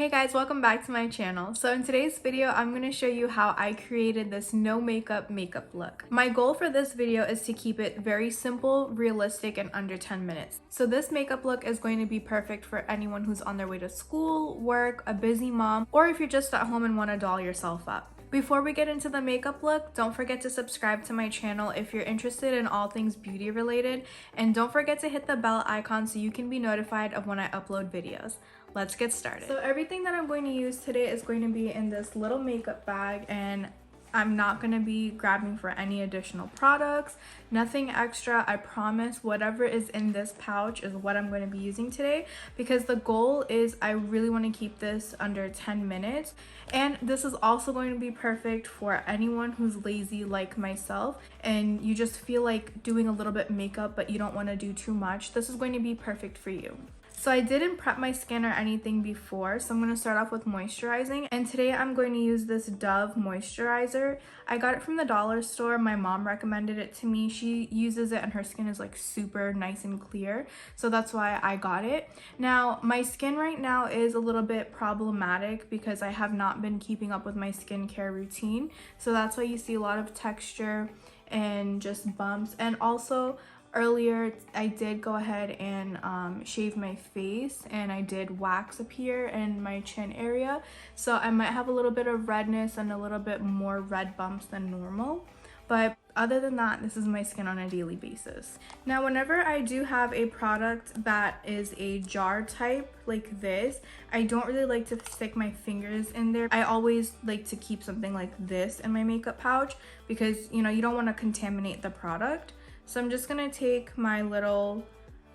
Hey guys, welcome back to my channel. So in today's video, I'm going to show you how I created this no makeup look. My goal for this video is to keep it very simple, realistic, and under 10 minutes. So this makeup look is going to be perfect for anyone who's on their way to school, work, a busy mom, or if you're just at home and want to doll yourself up. Before we get into the makeup look, don't forget to subscribe to my channel if you're interested in all things beauty related, and don't forget to hit the bell icon so you can be notified of when I upload videos. Let's get started. So everything that I'm going to use today is going to be in this little makeup bag, and I'm not going to be grabbing for any additional products, nothing extra. I promise whatever is in this pouch is what I'm going to be using today, because the goal is I really want to keep this under 10 minutes. And this is also going to be perfect for anyone who's lazy like myself and you just feel like doing a little bit makeup but you don't want to do too much. This is going to be perfect for you. So I didn't prep my skin or anything before, so I'm going to start off with moisturizing. And today I'm going to use this Dove moisturizer. I got it from the dollar store. My mom recommended it to me. She uses it and her skin is like super nice and clear, so that's why I got it. Now my skin right now is a little bit problematic because I have not been keeping up with my skincare routine, so that's why you see a lot of texture and just bumps. And also earlier I did go ahead and shave my face, and I did wax up here in my chin area, so I might have a little bit of redness and a little bit more red bumps than normal. But other than that, this is my skin on a daily basis. Now whenever I do have a product that is a jar type like this, I don't really like to stick my fingers in there. I always like to keep something like this in my makeup pouch because, you know, you don't want to contaminate the product. So I'm just gonna take my little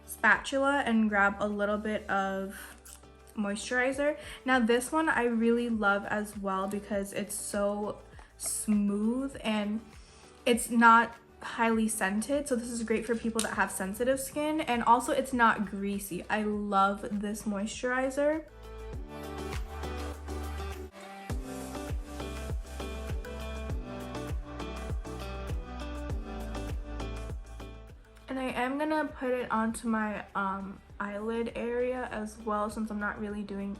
spatula and grab a little bit of moisturizer. Now this one I really love as well because it's so smooth and it's not highly scented, so this is great for people that have sensitive skin, and also it's not greasy. I love this moisturizer. And I am gonna put it onto my eyelid area as well, since I'm not really doing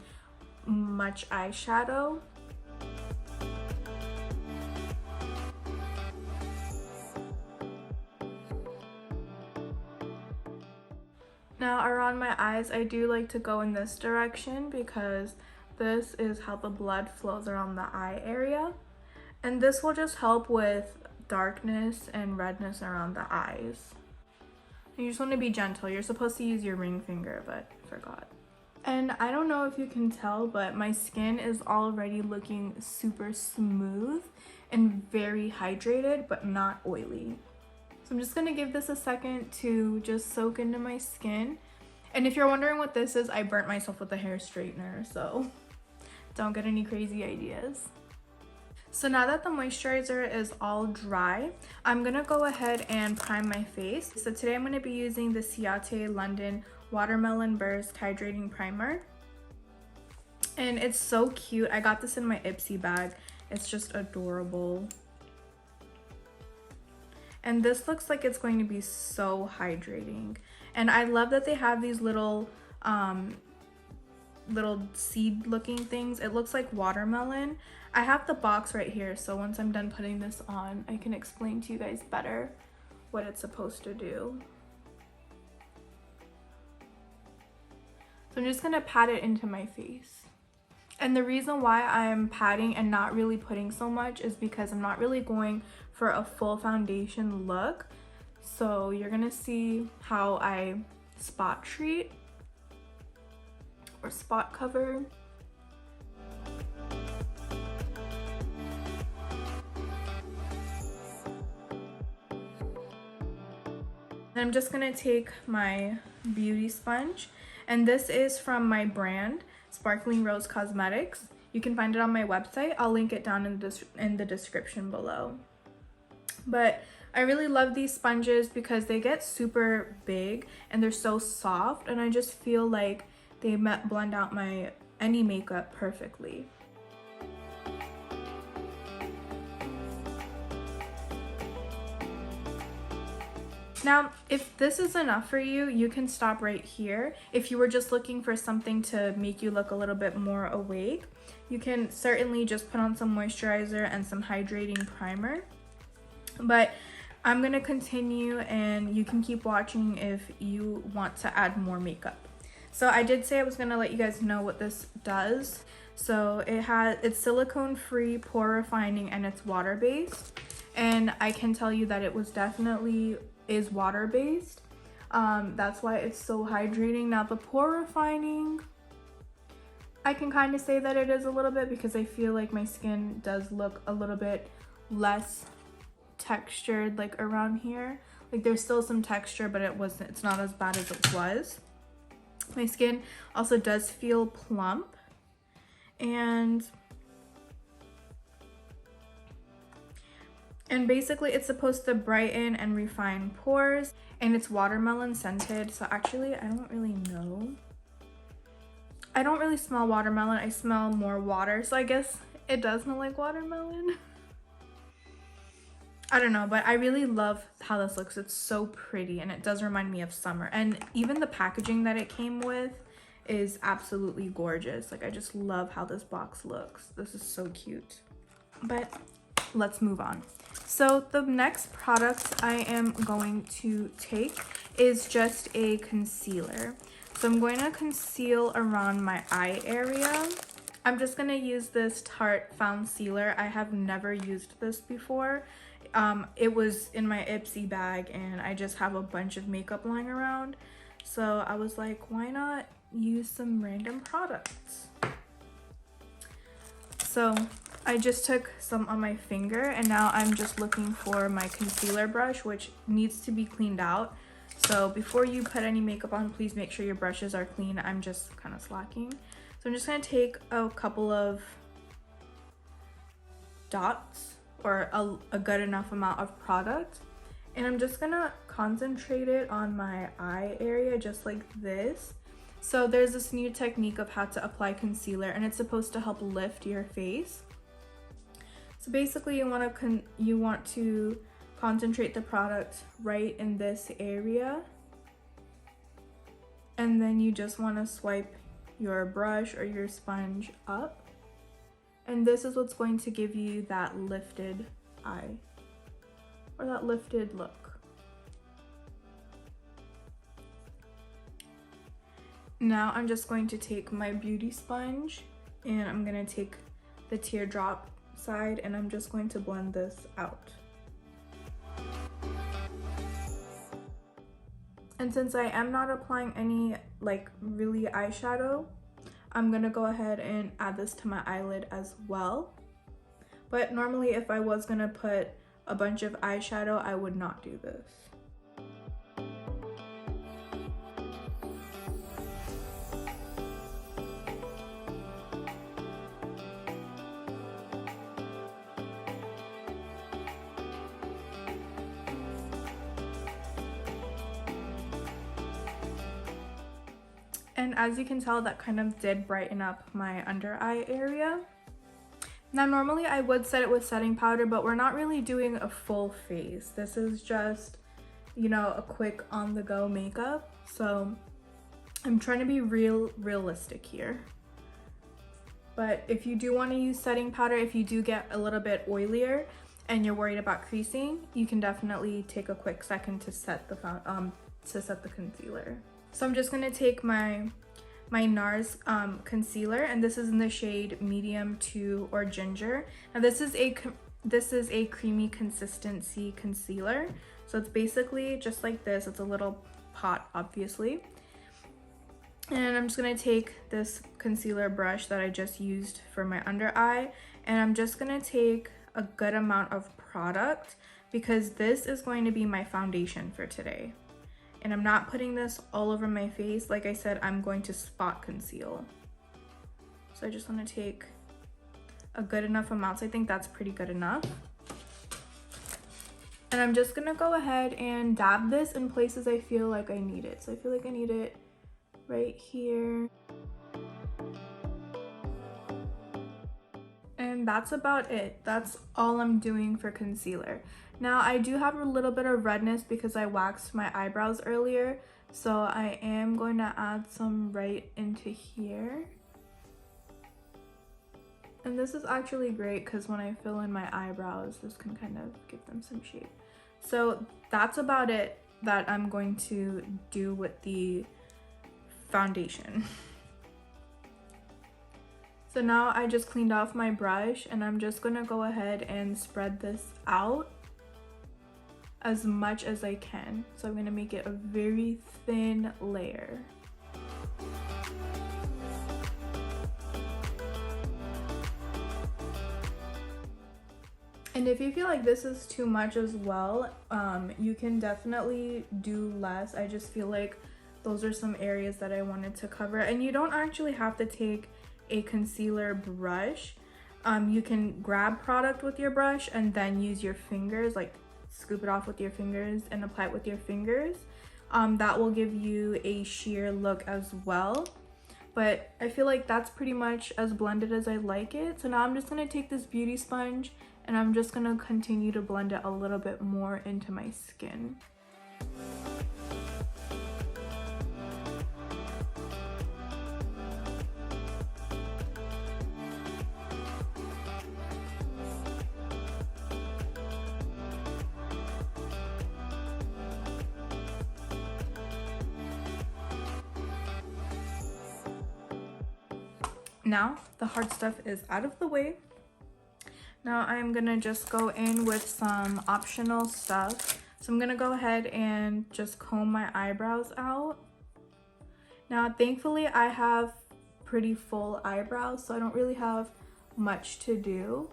much eyeshadow. Now around my eyes, I do like to go in this direction because this is how the blood flows around the eye area. And this will just help with darkness and redness around the eyes. You just want to be gentle. You're supposed to use your ring finger, but I forgot. And I don't know if you can tell, but my skin is already looking super smooth and very hydrated, but not oily. So I'm just going to give this a second to just soak into my skin. And if you're wondering what this is, I burnt myself with a hair straightener, so don't get any crazy ideas. So now that the moisturizer is all dry, I'm gonna go ahead and prime my face. So today I'm gonna be using the Ciate London Watermelon Burst Hydrating Primer. And it's so cute. I got this in my Ipsy bag. It's just adorable. And this looks like it's going to be so hydrating. And I love that they have these little seed looking things. It looks like watermelon. I have the box right here, so once I'm done putting this on, I can explain to you guys better what it's supposed to do. So I'm just gonna pat it into my face. And the reason why I'm patting and not really putting so much is because I'm not really going for a full foundation look. So you're gonna see how I spot treat or spot cover. And I'm just gonna take my beauty sponge, and this is from my brand Sparkling Rose Cosmetics. You can find it on my website. I'll link it down in the description below. But I really love these sponges because they get super big and they're so soft, and I just feel like they blend out any makeup perfectly. Now, if this is enough for you, you can stop right here. If you were just looking for something to make you look a little bit more awake, you can certainly just put on some moisturizer and some hydrating primer. But I'm gonna continue, and you can keep watching if you want to add more makeup. So I did say I was gonna let you guys know what this does. So it's silicone free, pore refining, and it's water based. And I can tell you that it was definitely is water based. That's why it's so hydrating. Now the pore refining, I can kind of say that it is a little bit, because I feel like my skin does look a little bit less textured, like around here. Like there's still some texture, but it's not as bad as it was. My skin also does feel plump, and basically it's supposed to brighten and refine pores, and it's watermelon scented. So actually I don't really know. I don't really smell watermelon. I smell more water. So I guess it does smell like watermelon. I don't know, but I really love how this looks. It's so pretty, and it does remind me of summer. And even the packaging that it came with is absolutely gorgeous. Like I just love how this box looks. This is so cute. But let's move on. So the next product I am going to take is just a concealer. So I'm going to conceal around my eye area. I'm just going to use this Tarte Foundcealer. I have never used this before. It was in my Ipsy bag, and I just have a bunch of makeup lying around. So I was like, why not use some random products? So I just took some on my finger, and now I'm just looking for my concealer brush, which needs to be cleaned out. So before you put any makeup on, please make sure your brushes are clean. I'm just kind of slacking. So I'm just going to take a couple of dots, or a good enough amount of product, and I'm just going to concentrate it on my eye area, just like this. So there's this new technique of how to apply concealer, and it's supposed to help lift your face. So basically you want to concentrate the product right in this area, and then you just want to swipe your brush or your sponge up, and this is what's going to give you that lifted eye, or that lifted look. Now I'm just going to take my beauty sponge, and I'm going to take the teardrop side, and I'm just going to blend this out. And since I am not applying any like really eyeshadow, I'm gonna go ahead and add this to my eyelid as well. But normally if I was gonna put a bunch of eyeshadow, I would not do this. And as you can tell, that kind of did brighten up my under eye area. Now normally I would set it with setting powder, but we're not really doing a full face. This is just, you know, a quick on the go makeup. So I'm trying to be realistic here. But if you do want to use setting powder, if you do get a little bit oilier and you're worried about creasing, you can definitely take a quick second to set the concealer. So I'm just gonna take my NARS concealer, and this is in the shade medium 2 or ginger. Now this is a creamy consistency concealer. So it's basically just like this. It's a little pot, obviously. And I'm just gonna take this concealer brush that I just used for my under eye, and I'm just gonna take a good amount of product, because this is going to be my foundation for today. And I'm not putting this all over my face. Like I said, I'm going to spot conceal. So I just want to take a good enough amount. So I think that's pretty good enough. And I'm just going to go ahead and dab this in places I feel like I need it. So I feel like I need it right here. And And that's about it. That's all I'm doing for concealer. Now I do have a little bit of redness because I waxed my eyebrows earlier, so I am going to add some right into here. And this is actually great because when I fill in my eyebrows, this can kind of give them some shape. So that's about it that I'm going to do with the foundation. So now I just cleaned off my brush and I'm just gonna go ahead and spread this out as much as I can. So I'm gonna make it a very thin layer. And if you feel like this is too much as well, you can definitely do less. I just feel like those are some areas that I wanted to cover. And you don't actually have to take a concealer brush. You can grab product with your brush and then use your fingers, like scoop it off with your fingers and apply it with your fingers. That will give you a sheer look as well. But I feel like that's pretty much as blended as I like it. So now I'm just gonna take this beauty sponge and I'm just gonna continue to blend it a little bit more into my skin. Now the hard stuff is out of the way. Now I'm gonna just go in with some optional stuff. So I'm gonna go ahead and just comb my eyebrows out. Now thankfully I have pretty full eyebrows, so I don't really have much to do.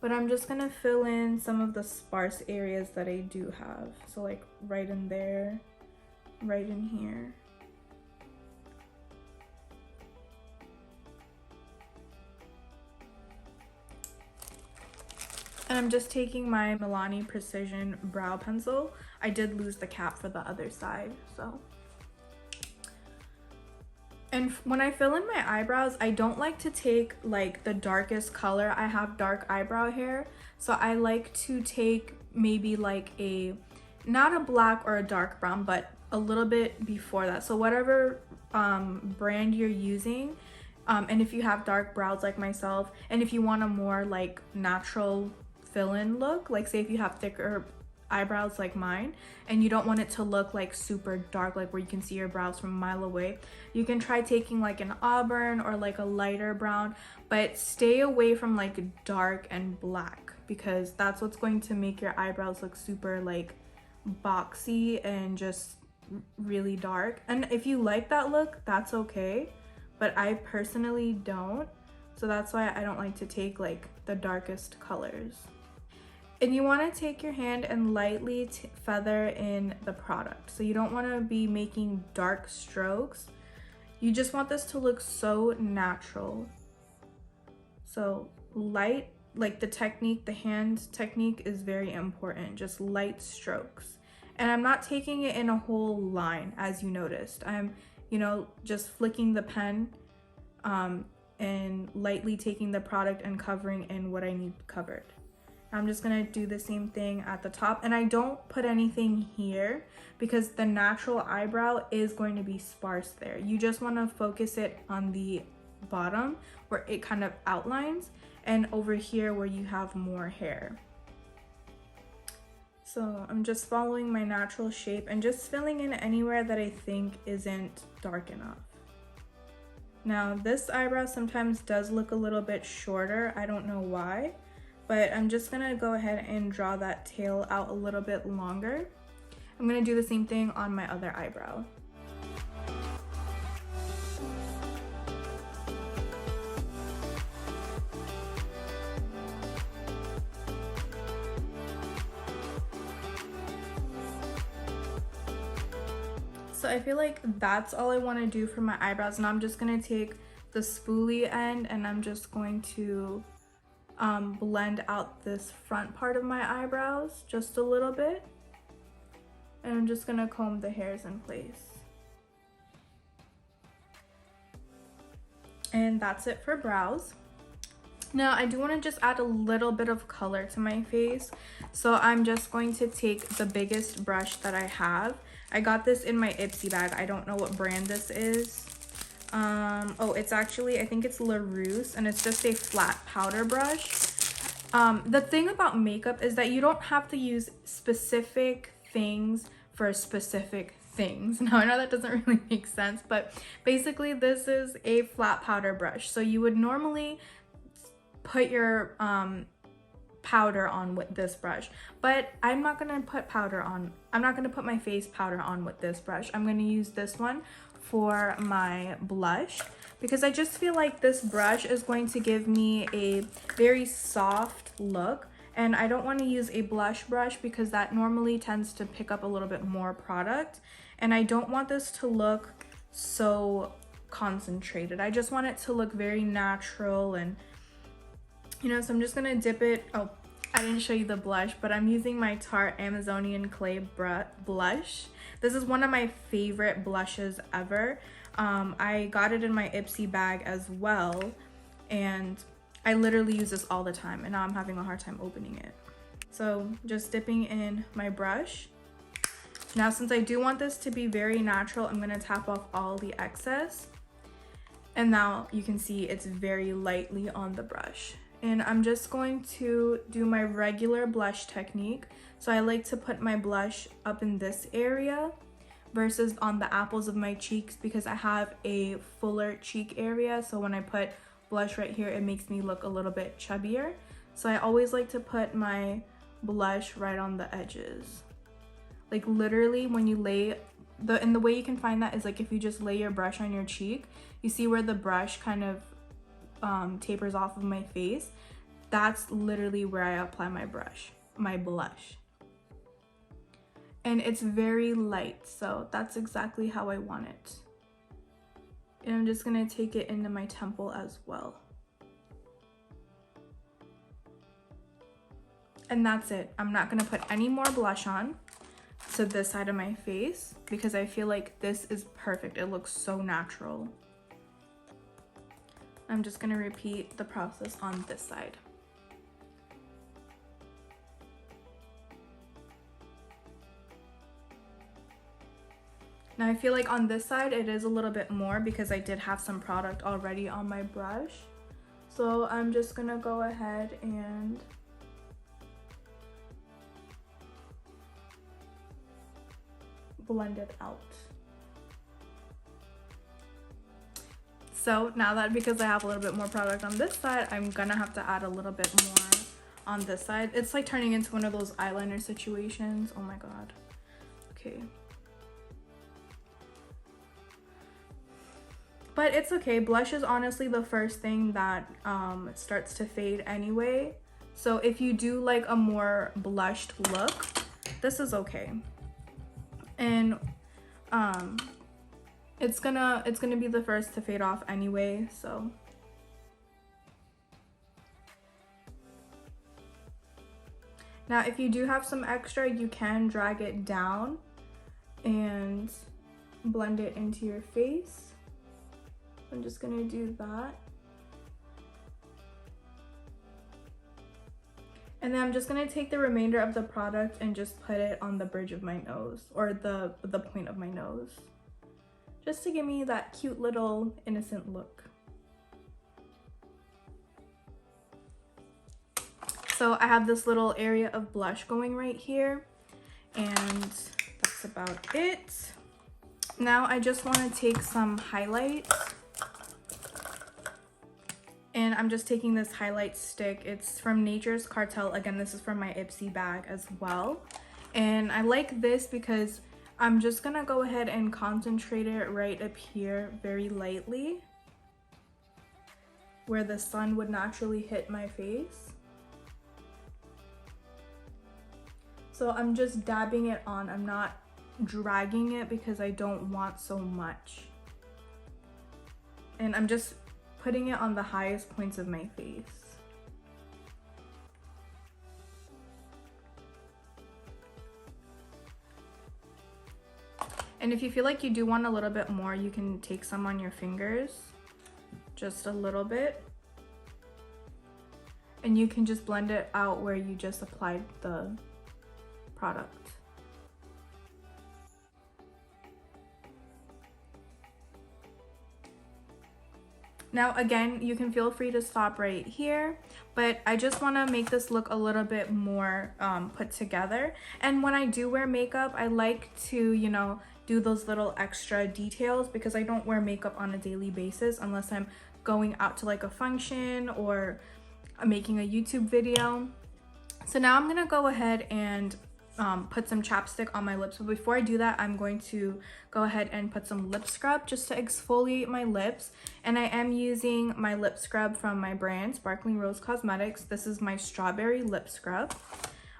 But I'm just gonna fill in some of the sparse areas that I do have. So like right in there, right in here. And I'm just taking my Milani Precision Brow Pencil. I did lose the cap for the other side, so. And when I fill in my eyebrows, I don't like to take like the darkest color. I have dark eyebrow hair, so I like to take maybe like not a black or a dark brown, but a little bit before that. So whatever brand you're using, and if you have dark brows like myself, and if you want a more like natural fill-in look, like say if you have thicker eyebrows like mine and you don't want it to look like super dark, like where you can see your brows from a mile away, you can try taking like an auburn or like a lighter brown, but stay away from like dark and black because that's what's going to make your eyebrows look super like boxy and just really dark. And if you like that look, that's okay, but I personally don't, so that's why I don't like to take like the darkest colors. And you want to take your hand and lightly feather in the product. So you don't want to be making dark strokes. You just want this to look so natural. So light, like the technique, the hand technique is very important. Just light strokes. And I'm not taking it in a whole line, as you noticed. I'm, you know, just flicking the pen and lightly taking the product and covering in what I need covered. I'm just gonna do the same thing at the top, and I don't put anything here because the natural eyebrow is going to be sparse there. You just want to focus it on the bottom where it kind of outlines, and over here where you have more hair. So I'm just following my natural shape and just filling in anywhere that I think isn't dark enough. Now this eyebrow sometimes does look a little bit shorter, I don't know why, but I'm just gonna go ahead and draw that tail out a little bit longer. I'm gonna do the same thing on my other eyebrow. So I feel like that's all I want to do for my eyebrows. Now I'm just going to take the spoolie end and I'm just going to blend out this front part of my eyebrows just a little bit. And I'm just going to comb the hairs in place. And that's it for brows. Now I do want to just add a little bit of color to my face, so I'm just going to take the biggest brush that I have. I got this in my Ipsy bag. I don't know what brand this is. Oh, it's actually, I think it's LaRousse, and it's just a flat powder brush. The thing about makeup is that you don't have to use specific things for specific things. Now I know that doesn't really make sense, but basically this is a flat powder brush. So you would normally put your powder on with this brush, but I'm not gonna put powder on. I'm not gonna put my face powder on with this brush. I'm gonna use this one for my blush because I just feel like this brush is going to give me a very soft look, and I don't want to use a blush brush because that normally tends to pick up a little bit more product, and I don't want this to look so concentrated. I just want it to look very natural, and you know, so I'm just gonna dip it. Oh, I didn't show you the blush, but I'm using my Tarte Amazonian Clay blush. This is one of my favorite blushes ever. I got it in my Ipsy bag as well, and I literally use this all the time, and now I'm having a hard time opening it. So just dipping in my brush. Now, since I do want this to be very natural, I'm gonna tap off all the excess. And now you can see it's very lightly on the brush. And I'm just going to do my regular blush technique. So I like to put my blush up in this area versus on the apples of my cheeks because I have a fuller cheek area. So when I put blush right here, it makes me look a little bit chubbier. So I always like to put my blush right on the edges. Like literally when you lay, and the way you can find that is like if you just lay your brush on your cheek, you see where the brush kind of tapers off of my face. That's literally where I apply my blush. And it's very light, so that's exactly how I want it. And I'm just gonna take it into my temple as well. And that's it. I'm not gonna put any more blush on to this side of my face because I feel like this is perfect. It looks so natural. I'm just gonna repeat the process on this side. Now I feel like on this side it is a little bit more because I did have some product already on my brush. So I'm just gonna go ahead and blend it out. So now that because I have a little bit more product on this side, I'm gonna have to add a little bit more on this side. It's like turning into one of those eyeliner situations. Oh my god. Okay. But it's okay. Blush is honestly the first thing that starts to fade anyway. So if you do like a more blushed look, this is okay. And it's gonna be the first to fade off anyway, so. Now if you do have some extra, you can drag it down and blend it into your face. I'm just gonna do that. And then I'm just gonna take the remainder of the product and just put it on the bridge of my nose, or the point of my nose, just to give me that cute little innocent look. So I have this little area of blush going right here, and that's about it. Now I just want to take some highlights. And I'm just taking this highlight stick. It's from Nature's Cartel. Again, this is from my Ipsy bag as well. And I like this because I'm just gonna go ahead and concentrate it right up here very lightly, where the sun would naturally hit my face. So I'm just dabbing it on. I'm not dragging it because I don't want so much. And I'm just putting it on the highest points of my face. And if you feel like you do want a little bit more, you can take some on your fingers, just a little bit. and you can just blend it out where you just applied the product. Now again, you can feel free to stop right here, but I just want to make this look a little bit more put together. And when I do wear makeup, I like to, you know, do those little extra details because I don't wear makeup on a daily basis unless I'm going out to like a function or making a YouTube video. So now I'm gonna go ahead and put some chapstick on my lips, but before I do that, I'm going to go ahead and put some lip scrub just to exfoliate my lips. And I am using my lip scrub from my brand Sparkling Rose Cosmetics. This is my strawberry lip scrub,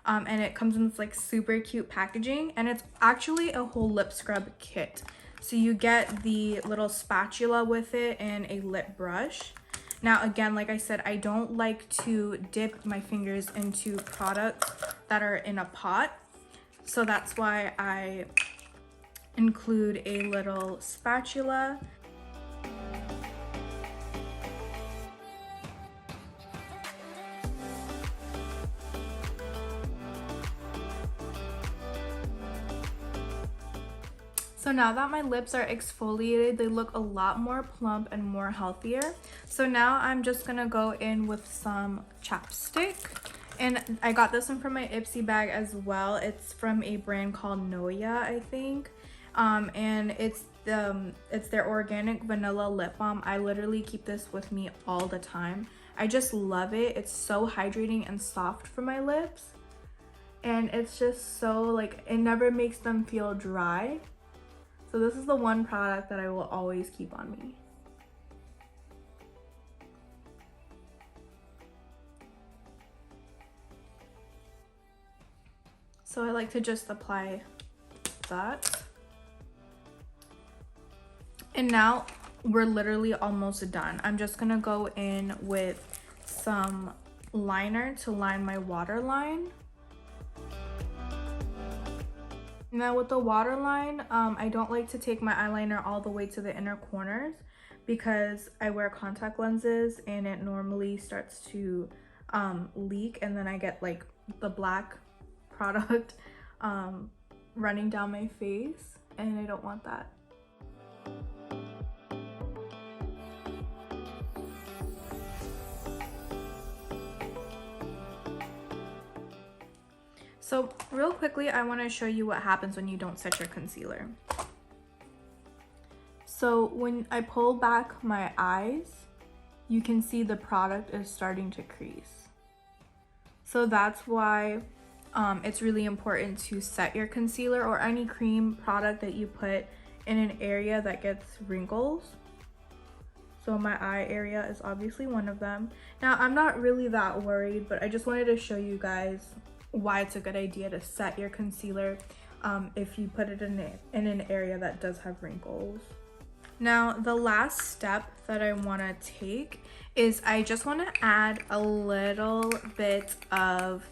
and it comes in this like super cute packaging, and it's actually a whole lip scrub kit. So you get the little spatula with it and a lip brush. Now again, like I said, I don't like to dip my fingers into products that are in a pot, so that's why I include a little spatula. So now that my lips are exfoliated, they look a lot more plump and more healthier. So now I'm just gonna go in with some chapstick. And I got this one from my Ipsy bag as well. It's from a brand called Noyah, I think. And it's their organic vanilla lip balm. I literally keep this with me all the time. I just love it. It's so hydrating and soft for my lips. And it's just so like, it never makes them feel dry. So this is the one product that I will always keep on me. So I like to just apply that. And now we're literally almost done. I'm just gonna go in with some liner to line my waterline. Now with the waterline, I don't like to take my eyeliner all the way to the inner corners because I wear contact lenses and it normally starts to leak, and then I get like the black product running down my face, and I don't want that. So real quickly, I want to show you what happens when you don't set your concealer. So when I pull back my eyes, you can see the product is starting to crease. So that's why it's really important to set your concealer or any cream product that you put in an area that gets wrinkles. So my eye area is obviously one of them. Now I'm not really that worried, but I just wanted to show you guys why it's a good idea to set your concealer if you put it in an area that does have wrinkles. Now the last step that I want to take is I just want to add a little bit of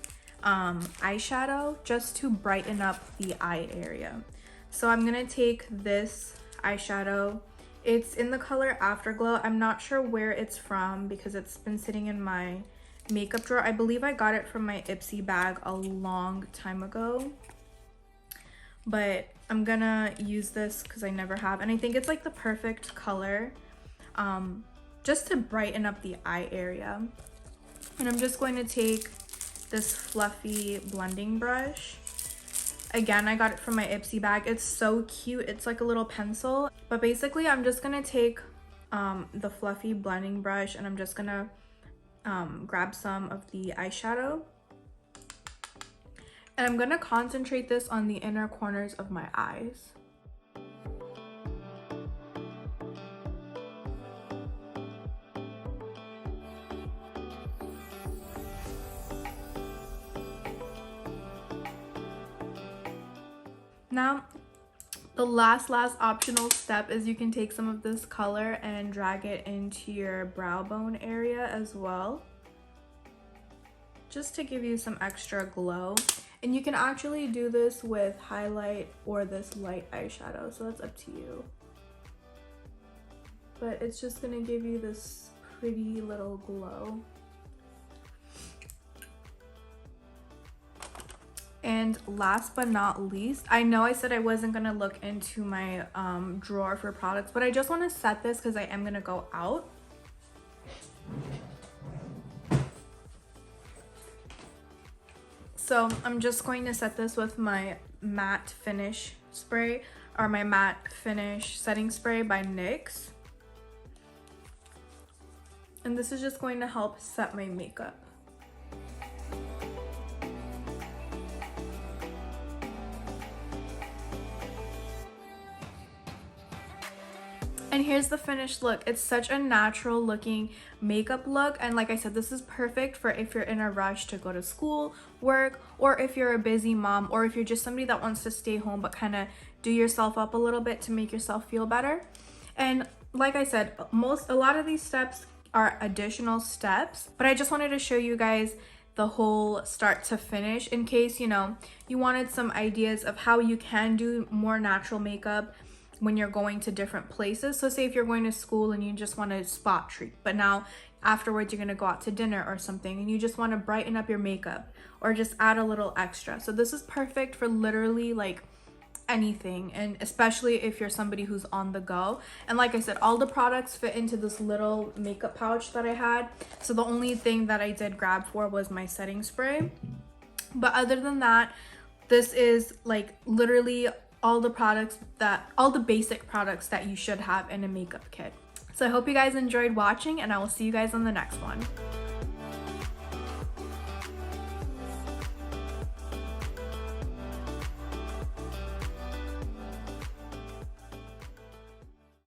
eyeshadow just to brighten up the eye area. So I'm gonna take this eyeshadow. It's in the color Afterglow. I'm not sure where it's from because it's been sitting in my makeup drawer. I believe I got it from my Ipsy bag a long time ago, but I'm gonna use this because I never have, and I think it's like the perfect color just to brighten up the eye area. And I'm just going to take this fluffy blending brush. Again, I got it from my Ipsy bag. It's so cute. It's like a little pencil, but basically I'm just gonna take the fluffy blending brush and I'm just gonna grab some of the eyeshadow, and I'm gonna concentrate this on the inner corners of my eyes. Now the last optional step is you can take some of this color and drag it into your brow bone area as well, just to give you some extra glow. And you can actually do this with highlight or this light eyeshadow, so that's up to you. But it's just gonna give you this pretty little glow. And last but not least, I know I said I wasn't gonna look into my drawer for products, but I just want to set this because I am gonna go out. So I'm just going to set this with my matte finish spray, or my matte finish setting spray by NYX. And this is just going to help set my makeup. And here's the finished look. It's such a natural looking makeup look, and like I said, this is perfect for if you're in a rush to go to school, work, or if you're a busy mom, or if you're just somebody that wants to stay home but kind of do yourself up a little bit to make yourself feel better. And like I said, a lot of these steps are additional steps, but I just wanted to show you guys the whole start to finish in case, you know, you wanted some ideas of how you can do more natural makeup when you're going to different places. So say if you're going to school and you just want to spot treat, but now afterwards you're going to go out to dinner or something and you just want to brighten up your makeup or just add a little extra. So this is perfect for literally like anything, and especially if you're somebody who's on the go. And like I said, all the products fit into this little makeup pouch that I had. So the only thing that I did grab for was my setting spray. But other than that, this is like literally all the basic products that you should have in a makeup kit. So I hope you guys enjoyed watching, and I will see you guys on the next one.